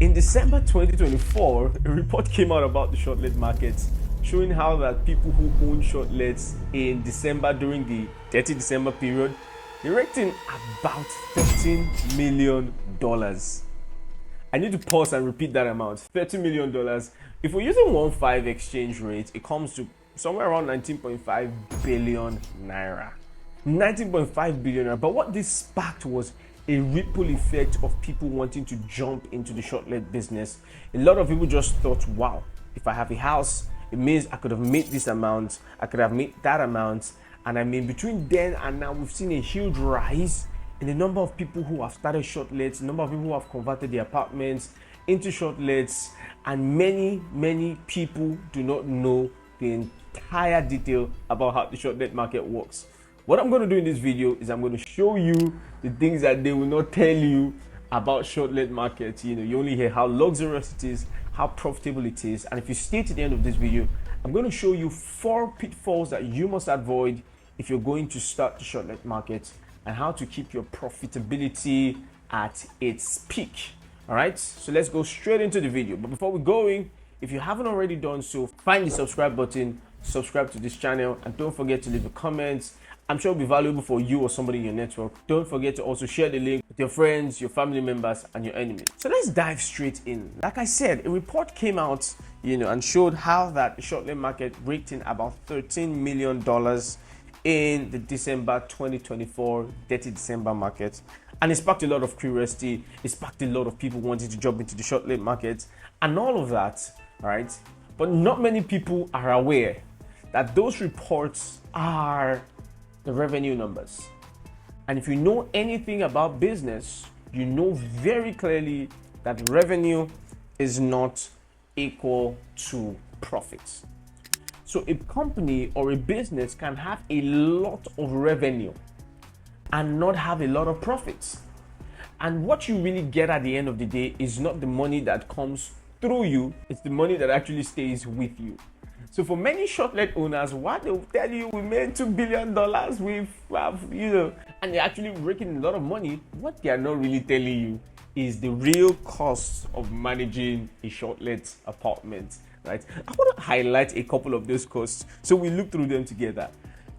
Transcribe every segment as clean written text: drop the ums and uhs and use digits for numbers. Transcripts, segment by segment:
In December 2024, a report came out about the shortlet market, showing how that people who own shortlets in December during the 30 December period, they raked in about $13 million. I need to pause and repeat that amount, $30 million. If we're using 1.5 exchange rate, it comes to somewhere around 19.5 billion naira. 19.5 billion naira. But what this sparked was a ripple effect of people wanting to jump into the shortlet business. A lot of people just thought, wow, if I have a house, it means I could have made this amount, I could have made that amount. And I mean, between then and now, we've seen a huge rise in the number of people who have started shortlets, the number of people who have converted their apartments into shortlets, and many people do not know the entire detail about how the shortlet market works. What I'm going to do in this video is I'm going to show you the things that they will not tell you about shortlet market. You only hear how luxurious it is, how profitable it is. And if you stay to the end of this video, I'm going to show you 4 pitfalls that you must avoid if you're going to start the shortlet market, and how to keep your profitability at its peak. All right, so let's go straight into the video. But before we go in, if you haven't already done so, find the subscribe button, subscribe to this channel, and don't forget to leave a comment. I'm sure it'll be valuable for you or somebody in your network. Don't forget to also share the link with your friends, your family members, and your enemies. So let's dive straight in. Like I said, a report came out, and showed how that the shortlet market raked in about $13 million in the December 2024 30 December market. And it sparked a lot of curiosity. It sparked a lot of people wanting to jump into the shortlet market and all of that, right? But not many people are aware that those reports are the revenue numbers. And if you know anything about business, you know very clearly that revenue is not equal to profits. So a company or a business can have a lot of revenue and not have a lot of profits. And what you really get at the end of the day is not the money that comes through you, it's the money that actually stays with you. So for many shortlet owners, what they'll tell you, we made $2 billion, and they're actually raking a lot of money. What they are not really telling you is the real cost of managing a shortlet apartment, right? I want to highlight a couple of those costs so we look through them together,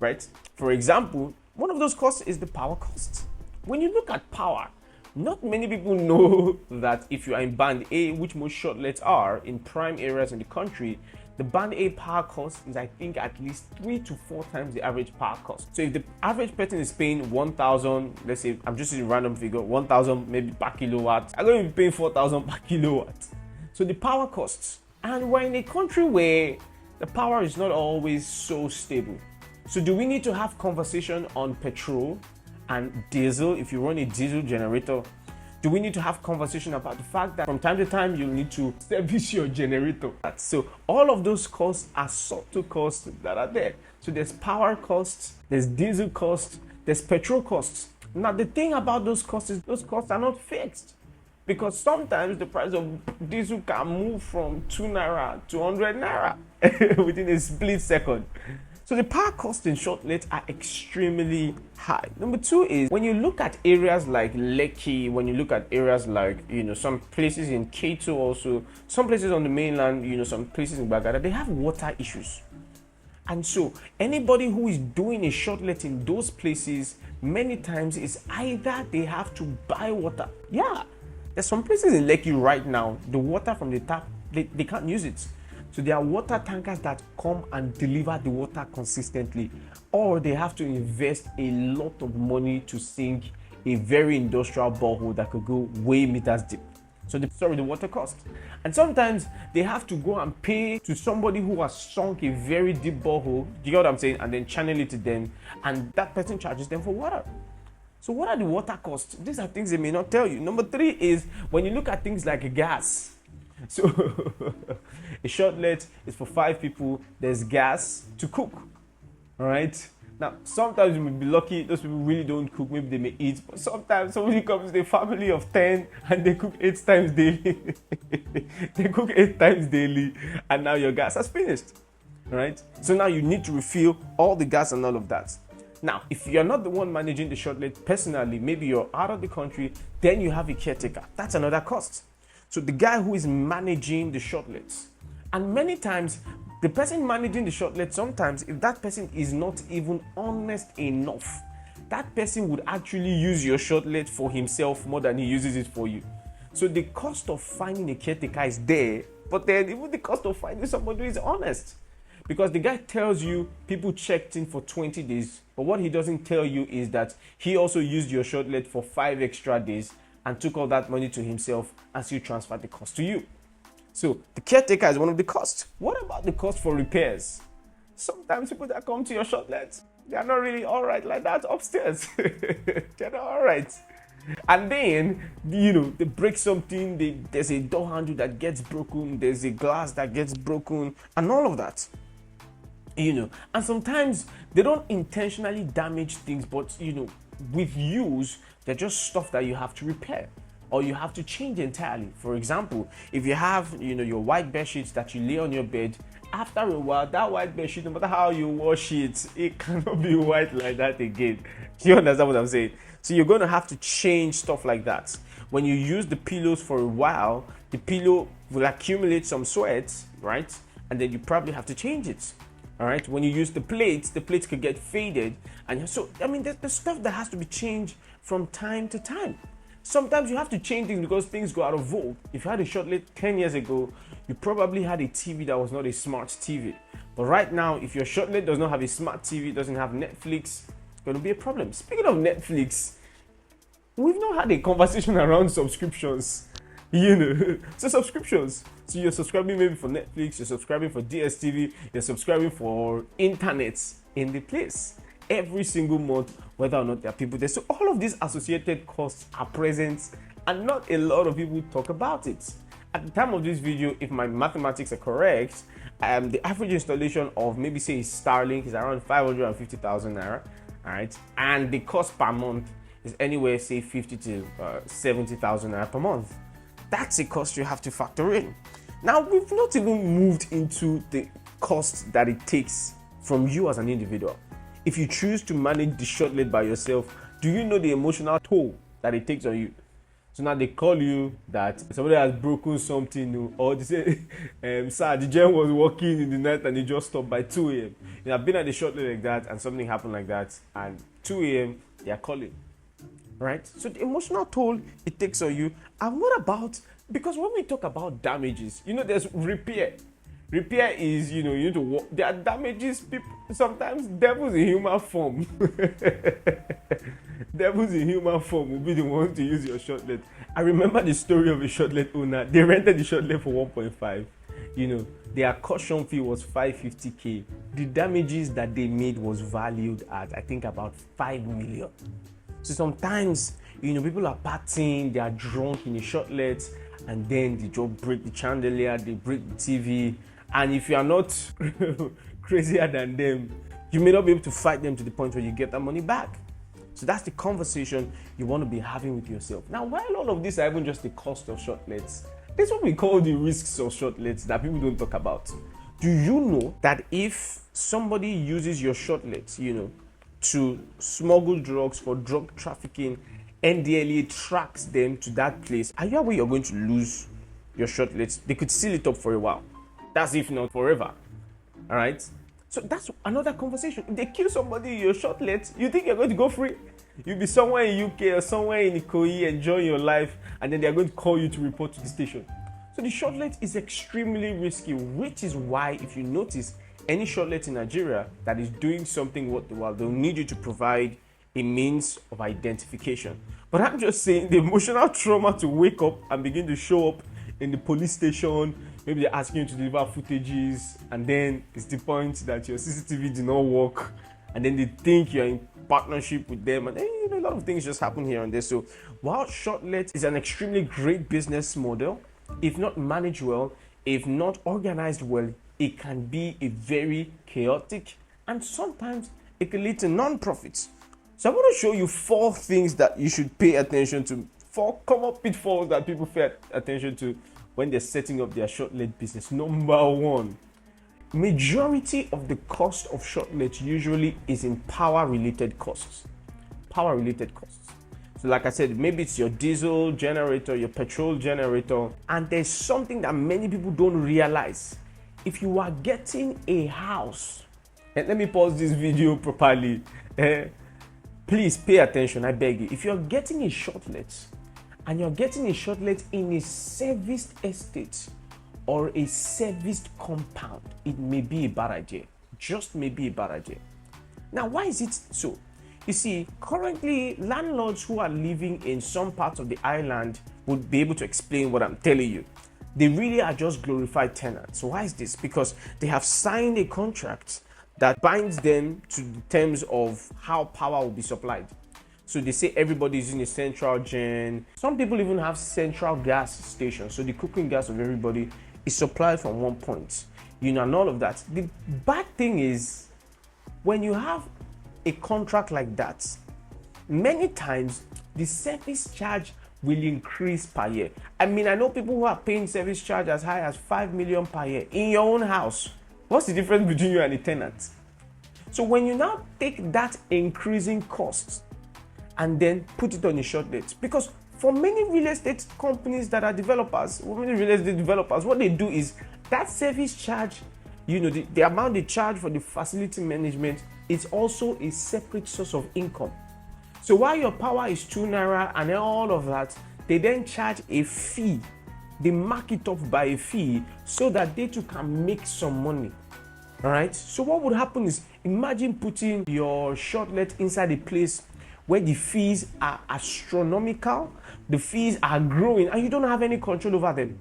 right? For example, one of those costs is the power cost. When you look at power, not many people know that if you are in band A, which most shortlets are in prime areas in the country, the band A power cost is, I think, at least 3 to 4 times the average power cost. So if the average person is paying 1,000, let's say, I'm just using a random figure, 1,000 maybe per kilowatt, I'm going to be paying 4,000 per kilowatt. So the power costs. And we're in a country where the power is not always so stable. So do we need to have conversation on petrol and diesel? If you run a diesel generator, do we need to have conversation about the fact that from time to time you need to service your generator? So all of those costs are subtle costs that are there. So there's power costs, there's diesel costs, there's petrol costs. Now the thing about those costs is those costs are not fixed, because sometimes the price of diesel can move from 2 naira to 100 naira within a split second. So the power costs in shortlet are extremely high. Number 2 is when you look at areas like Lekki, when you look at areas like, some places in Kato also, some places on the mainland, some places in Bagada, they have water issues. And so anybody who is doing a shortlet in those places, many times is either they have to buy water. Yeah, there's some places in Lekki right now, the water from the tap, they can't use it. So there are water tankers that come and deliver the water consistently, or they have to invest a lot of money to sink a very industrial borehole that could go way meters deep. So the water cost. And sometimes they have to go and pay to somebody who has sunk a very deep borehole, you get what I'm saying, and then channel it to them, and that person charges them for water. So what are the water costs? These are things they may not tell you. Number 3 is when you look at things like gas. So a shortlet is for 5 people, there's gas to cook. All right. Now, sometimes you may be lucky, those people really don't cook, maybe they may eat, but sometimes somebody comes with a family of 10 and they cook 8 times daily. They cook 8 times daily, and now your gas has finished. All right. So now you need to refill all the gas and all of that. Now, if you're not the one managing the shortlet personally, maybe you're out of the country, then you have a caretaker. That's another cost. So the guy who is managing the shortlets. And many times, the person managing the shortlet, sometimes if that person is not even honest enough, that person would actually use your shortlet for himself more than he uses it for you. So the cost of finding a caretaker is there, but then even the cost of finding somebody who is honest. Because the guy tells you people checked in for 20 days, but what he doesn't tell you is that he also used your shortlet for 5 extra days and took all that money to himself and still transferred the cost to you. So the caretaker is one of the costs. What about the cost for repairs? Sometimes people that come to your shortlet, they are not really all right like that upstairs. They're not all right. And then, they break something, there's a door handle that gets broken, there's a glass that gets broken, and all of that. And sometimes they don't intentionally damage things, but, with use, they're just stuff that you have to repair or you have to change entirely. For example, if you have, your white bed sheets that you lay on your bed, after a while, that white bed sheet, no matter how you wash it, it cannot be white like that again. Do you understand what I'm saying? So you're going to have to change stuff like that. When you use the pillows for a while, the pillow will accumulate some sweat, right? And then you probably have to change it. All right. When you use the plates could get faded. And so, there's stuff that has to be changed from time to time. Sometimes you have to change things because things go out of vogue. If you had a shortlet 10 years ago, you probably had a TV that was not a smart TV. But right now, if your shortlet does not have a smart TV, doesn't have Netflix, it's going to be a problem. Speaking of Netflix, we've not had a conversation around subscriptions. So subscriptions. So you're subscribing maybe for Netflix, you're subscribing for DSTV, you're subscribing for internet in the place every single month, whether or not there are people there. So all of these associated costs are present and not a lot of people talk about it. At the time of this video, if my mathematics are correct, the average installation of maybe say Starlink is around 550,000 naira, all right? And the cost per month is anywhere say 50 to 70,000 naira per month. That's a cost you have to factor in. Now, we've not even moved into the cost that it takes from you as an individual. If you choose to manage the shortlet by yourself, do you know the emotional toll that it takes on you? So now they call you that somebody has broken something, or they say, sir, the gen was working in the night and he just stopped by 2 a.m. I've been at the shortlet like that and something happened like that, and 2 a.m. they are calling. Right? So the emotional toll it takes on you. And what about, because when we talk about damages, there's repair. Repair is, you need to work. There are damages, people, sometimes devils in human form. Devils in human form will be the ones to use your shortlet. I remember the story of a shortlet owner. They rented the shortlet for 1.5. Their caution fee was 550K. The damages that they made was valued at, I think, about 5 million. So sometimes, people are partying, they are drunk in a shortlet, and then they just break the chandelier, they break the TV. And if you are not crazier than them, you may not be able to fight them to the point where you get that money back. So that's the conversation you want to be having with yourself. Now, while all of these are even just the cost of shortlets, this is what we call the risks of shortlets that people don't talk about. Do you know that if somebody uses your shortlets, to smuggle drugs for drug trafficking, NDLEA tracks them to that place, are you aware you're going to lose your shortlets? They could seal it up for a while. That's if not forever. All right? So that's another conversation. If they kill somebody in your shortlet, you think you're going to go free? You'll be somewhere in UK or somewhere in Ikoyi enjoying your life, and then they're going to call you to report to the station. So the shortlet is extremely risky, which is why, if you notice, any shortlet in Nigeria that is doing something worth the while, they'll need you to provide a means of identification. But I'm just saying, the emotional trauma to wake up and begin to show up in the police station, maybe they're asking you to deliver footages, and then it's the point that your CCTV did not work, and then they think you're in partnership with them, and then a lot of things just happen here and there. So while shortlet is an extremely great business model, if not managed well, if not organized well, it can be a very chaotic, and sometimes it can lead to non-profits. So I want to show you 4 things that you should pay attention to, 4 common pitfalls that people pay attention to when they're setting up their shortlet business. Number 1, majority of the cost of shortlet usually is in power-related costs. Power-related costs. So like I said, maybe it's your diesel generator, your petrol generator. And there's something that many people don't realize. If you are getting a house, and let me pause this video properly. Please pay attention, I beg you. If you're getting a shortlet and you're getting a shortlet in a serviced estate or a serviced compound, it may be a bad idea. Just may be a bad idea. Now, why is it so? You see, currently, landlords who are living in some parts of the island would be able to explain what I'm telling you. They really are just glorified tenants. Why is this? Because they have signed a contract that binds them to the terms of how power will be supplied. So they say everybody is in a central gen. Some people even have central gas stations. So the cooking gas of everybody is supplied from one point. And all of that. The bad thing is, when you have a contract like that, many times the service charge will increase per year. I know people who are paying service charge as high as 5 million per year in your own house. What's the difference between you and a tenant? So when you now take that increasing cost and then put it on a shortlet, because for many real estate companies that are developers, what they do is that service charge, the amount they charge for the facility management is also a separate source of income. So while your power is 2 naira and all of that, they then charge a fee. They mark it up by a fee so that they too can make some money. All right. So what would happen is, imagine putting your shortlet inside a place where the fees are astronomical, the fees are growing, and you don't have any control over them.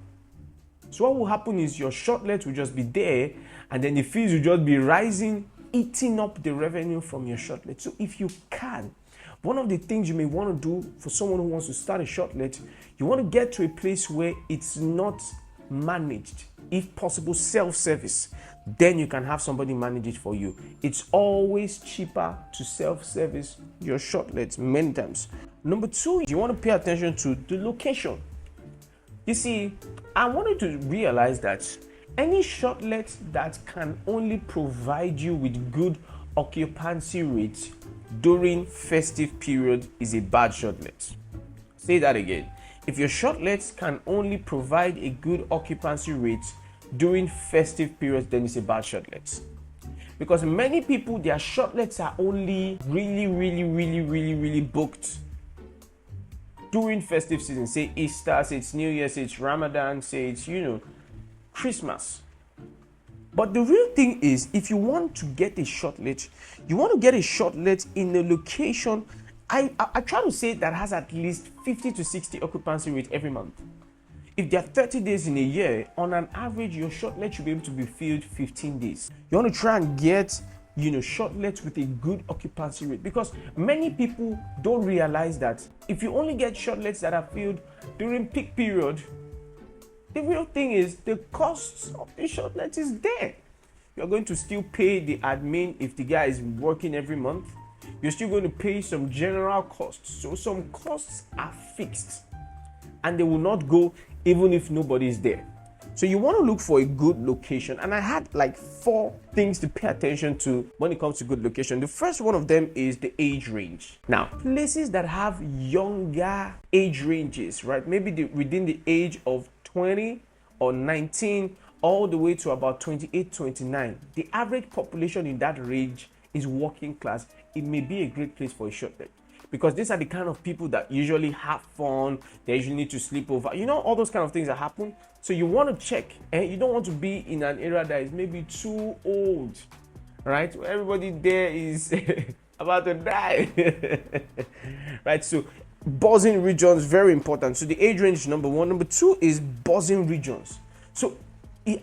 So what will happen is your shortlet will just be there, and then the fees will just be rising, eating up the revenue from your shortlet. So if you can, one of the things you may want to do for someone who wants to start a shortlet, you want to get to a place where it's not managed, if possible self-service. Then you can have somebody manage it for you. It's always cheaper to self-service your shortlets many times. Number 2, you want to pay attention to the location. You see, I wanted to realize that any shortlet that can only provide you with good occupancy rates during festive period is a bad shortlet. Say that again. If your shortlets can only provide a good occupancy rate during festive periods, then it's a bad shortlet. Because many people, their shortlets are only really booked during festive season. Say Easter, say it's New Year, say it's Ramadan, say it's, Christmas. But the real thing is, if you want to get a shortlet, you want to get a shortlet in a location, I try to say that has at least 50 to 60 occupancy rate every month. If there are 30 days in a year, on an average, your shortlet should be able to be filled 15 days. You want to try and get, shortlets with a good occupancy rate, because many people don't realize that if you only get shortlets that are filled during peak period, the real thing is the costs of the shortlet is there. You're going to still pay the admin if the guy is working every month. You're still going to pay some general costs. So some costs are fixed and they will not go even if nobody is there. So you want to look for a good location. And I had like 4 things to pay attention to when it comes to good location. The first one of them is the age range. Now, places that have younger age ranges, right? Maybe within the age of 20 or 19 all the way to about 28, 29. The average population in that range is working class. It may be a great place for a shortlet, because these are the kind of people that usually have fun. They usually need to sleep over. All those kind of things that happen. So you want to check, and you don't want to be in an area that is maybe too old, right? Where everybody there is about to die, right? So buzzing regions, very important. So the age range is number 1. Number 2 is buzzing regions. So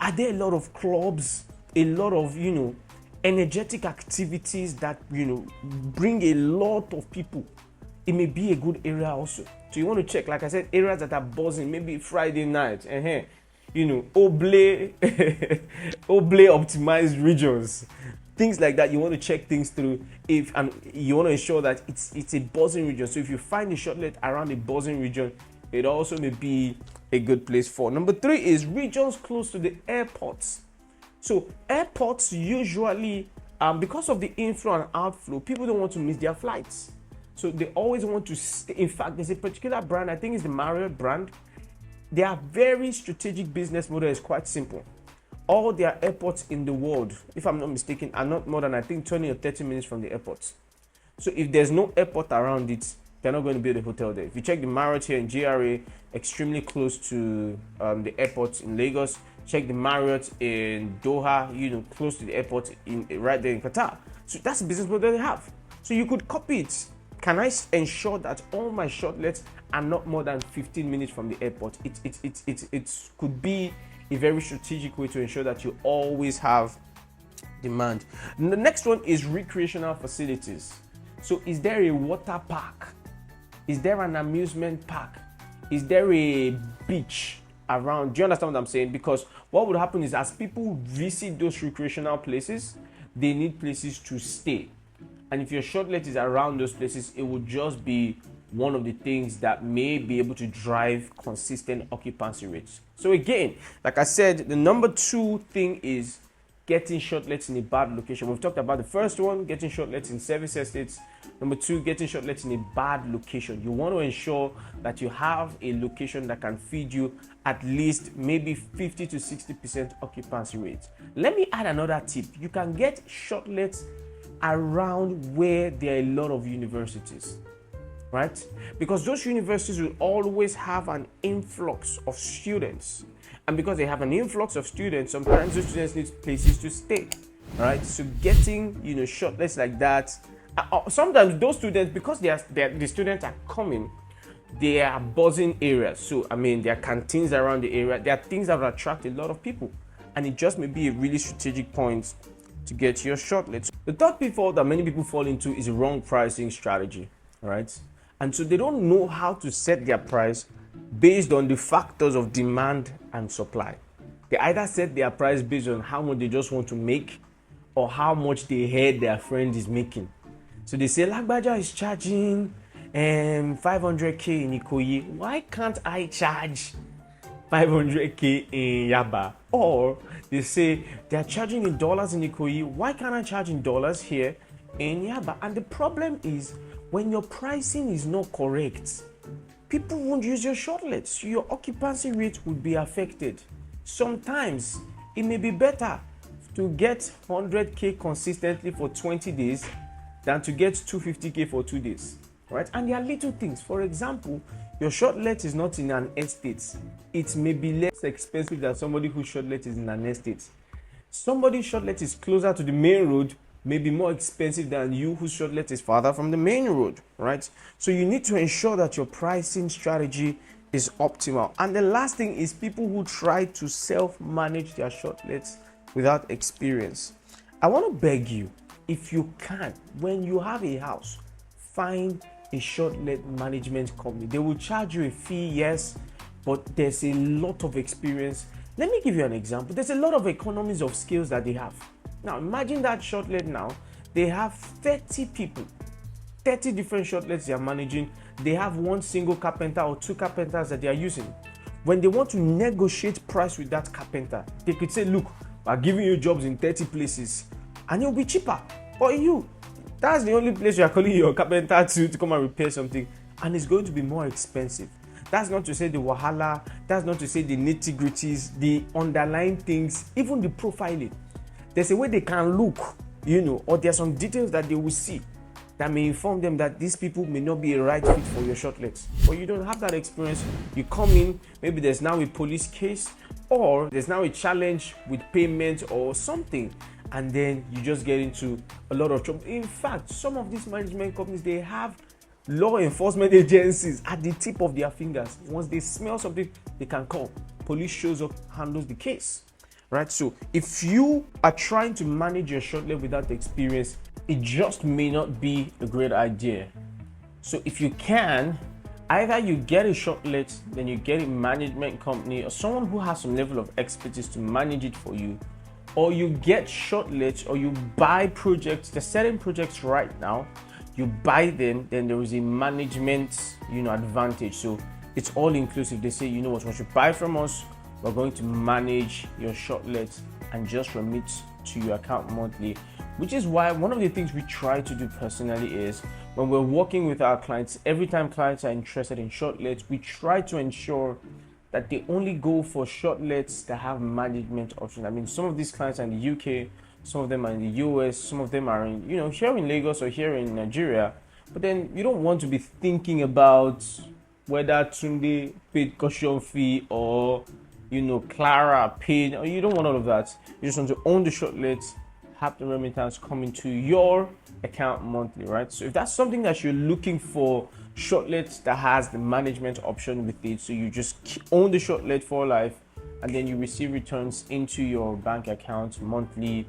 are there a lot of clubs, a lot of, energetic activities that, bring a lot of people? It may be a good area also. So you want to check, like I said, areas that are buzzing, maybe Friday night, Oblé optimized regions, things like that. You want to check things through and you want to ensure that it's a buzzing region. So if you find a shortlet around a buzzing region, it also may be a good place for. Number 3 is regions close to the airports. So airports usually, because of the inflow and outflow, people don't want to miss their flights. So they always want to stay. In fact, there's a particular brand, I think it's the Marriott brand. Their very strategic business model is quite simple. All their airports in the world, if I'm not mistaken, are not more than I think 20 or 30 minutes from the airports. So if there's no airport around it, they're not going to build a hotel there. If you check the Marriott here in GRA, extremely close to the airport in Lagos. Check the Marriott in Doha, close to the airport right there in Qatar. So that's the business model they have. So you could copy it. Can I ensure that all my shortlets are not more than 15 minutes from the airport? It could be a very strategic way to ensure that you always have demand. And the next one is recreational facilities. So is there a water park? Is there an amusement park? Is there a beach around? Do you understand what I'm saying? Because what would happen is as people visit those recreational places, they need places to stay. And if your shortlet is around those places, it will just be one of the things that may be able to drive consistent occupancy rates. So again, like I said, the number 2 thing is getting shortlets in a bad location. We've talked about the first one, getting shortlets in service estates. Number 2, getting shortlets in a bad location. You want to ensure that you have a location that can feed you at least maybe 50 to 60% occupancy rates. Let me add another tip. You can get shortlets around where there are a lot of universities, right? Because those universities will always have an influx of students. And because they have an influx of students, sometimes those students need places to stay, right? So getting, shortlets like that. Sometimes those students, because the students are coming, they are buzzing areas. So, there are canteens around the area. There are things that will attract a lot of people. And it just may be a really strategic point to get your shortlets. The third pitfall that many people fall into is a wrong pricing strategy, right? And so they don't know how to set their price based on the factors of demand and supply. They either set their price based on how much they just want to make or how much they heard their friend is making. So they say, Lagbaja is charging 500k in Ikoyi. Why can't I charge 500k in Yaba? Or they say they're charging in dollars in Ikoyi. Why can't I charge in dollars here in Yaba? And the problem is when your pricing is not correct, people won't use your shortlets. Your occupancy rate would be affected. Sometimes it may be better to get 100k consistently for 20 days than to get 250k for 2 days, right? And there are little things. For example, your shortlet is not in an estate. It may be less expensive than somebody whose shortlet is in an estate. Somebody's shortlet is closer to the main road, may be more expensive than you whose shortlet is farther from the main road, right? So you need to ensure that your pricing strategy is optimal. And the last thing is people who try to self-manage their shortlets without experience. I want to beg you, if you can, when you have a house, find a shortlet management company. They will charge you a fee, yes, but there's a lot of experience. Let me give you an example. There's a lot of economies of scales that they have. Now, imagine that shortlet now, they have 30 people, 30 different shortlets they are managing. They have one single carpenter or 2 carpenters that they are using. When they want to negotiate price with that carpenter, they could say, look, we're giving you jobs in 30 places and it'll be cheaper. But that's the only place you are calling your carpenter to come and repair something, and it's going to be more expensive. That's not to say the wahala, that's not to say the nitty-gritties, the underlying things, even the profiling. There's a way they can look, or there's some details that they will see that may inform them that these people may not be a right fit for your shortlets. But you don't have that experience. You come in, maybe there's now a police case, or there's now a challenge with payment or something, and then you just get into a lot of trouble. In fact, some of these management companies, they have law enforcement agencies at the tip of their fingers. Once they smell something, they can call. Police shows up, handles the case, right? So if you are trying to manage your shortlet without experience, it just may not be a great idea. So if you can, either you get a shortlet, then you get a management company or someone who has some level of expertise to manage it for you, or you get shortlets, or you buy projects. There's certain projects right now, you buy them, then there is a management, advantage. So it's all inclusive. They say, once you buy from us, we're going to manage your shortlets and just remit to your account monthly. Which is why one of the things we try to do personally is when we're working with our clients, every time clients are interested in shortlets, we try to ensure that they only go for shortlets that have management options. I mean, some of these clients are in the UK, some of them are in the US, some of them are in, here in Lagos or here in Nigeria. But then you don't want to be thinking about whether Tunde paid caution fee or, Clara paid, or you don't want all of that. You just want to own the shortlets, have the remittance coming to your account monthly, right? So if that's something that you're looking for, shortlet that has the management option with it, so you just own the shortlet for life, and then you receive returns into your bank account monthly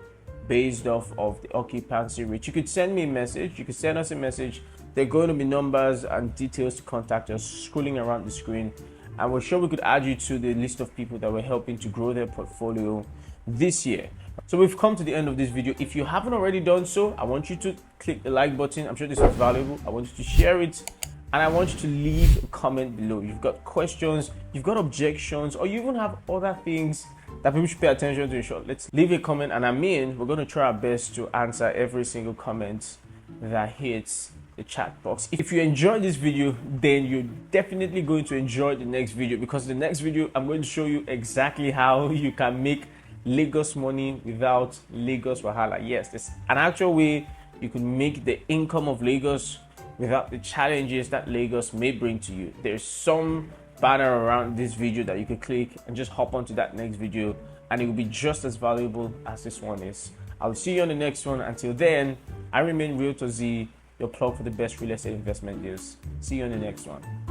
based off of the occupancy rate. You could send me a message, you could send us a message. There are going to be numbers and details to contact us scrolling around the screen, and we're sure we could add you to the list of people that we're helping to grow their portfolio this year. So we've come to the end of this video. If you haven't already done so, I want you to click the like button. I'm sure this was valuable. I want you to share it, and I want you to leave a comment below. You've got questions, you've got objections, or you even have other things that people should pay attention to in short. Let's leave a comment, and we're going to try our best to answer every single comment that hits the chat box. If you enjoyed this video, then you're definitely going to enjoy the next video, because the next video I'm going to show you exactly how you can make Lagos money without Lagos wahala. Yes, there's an actual way you can make the income of Lagos without the challenges that Lagos may bring to you. There's some banner around this video that you could click and just hop onto that next video, and it will be just as valuable as this one is. I'll see you on the next one. Until then, I remain Realtor Zee, your plug for the best real estate investment deals. See you on the next one.